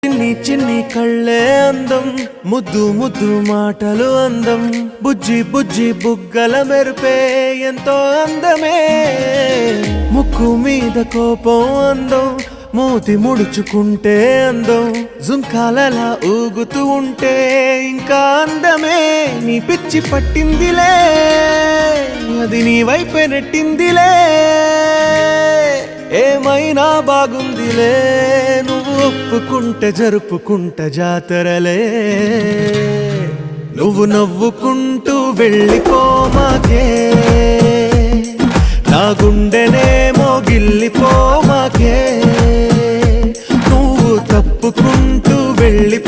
చిన్ని చిన్ని కళ్ళే అందం, ముద్దు ముద్దు మాటలు అందం, బుజ్జి బుజ్జి బుగ్గల మెరుపే ఎంతో అందమే. ముక్కు మీద కోపం అందం, మూతి ముడుచుకుంటే అందం, జుంకాలలా ఊగుతూ ఉంటే ఇంకా అందమే. నీ పిచ్చి పట్టిందిలే, అది నీ వైపే నెట్టిందిలే. ఏమైనా బాగుందిలే, నువ్వు ఒప్పుకుంటే జరుపుకుంట జాతరలే. నువ్వు నవ్వుకుంటూ వెళ్ళిపోమాకే, నా గుండెనేమో గిల్లిపోమాకే. నువ్వు తప్పుకుంటూ వెళ్ళి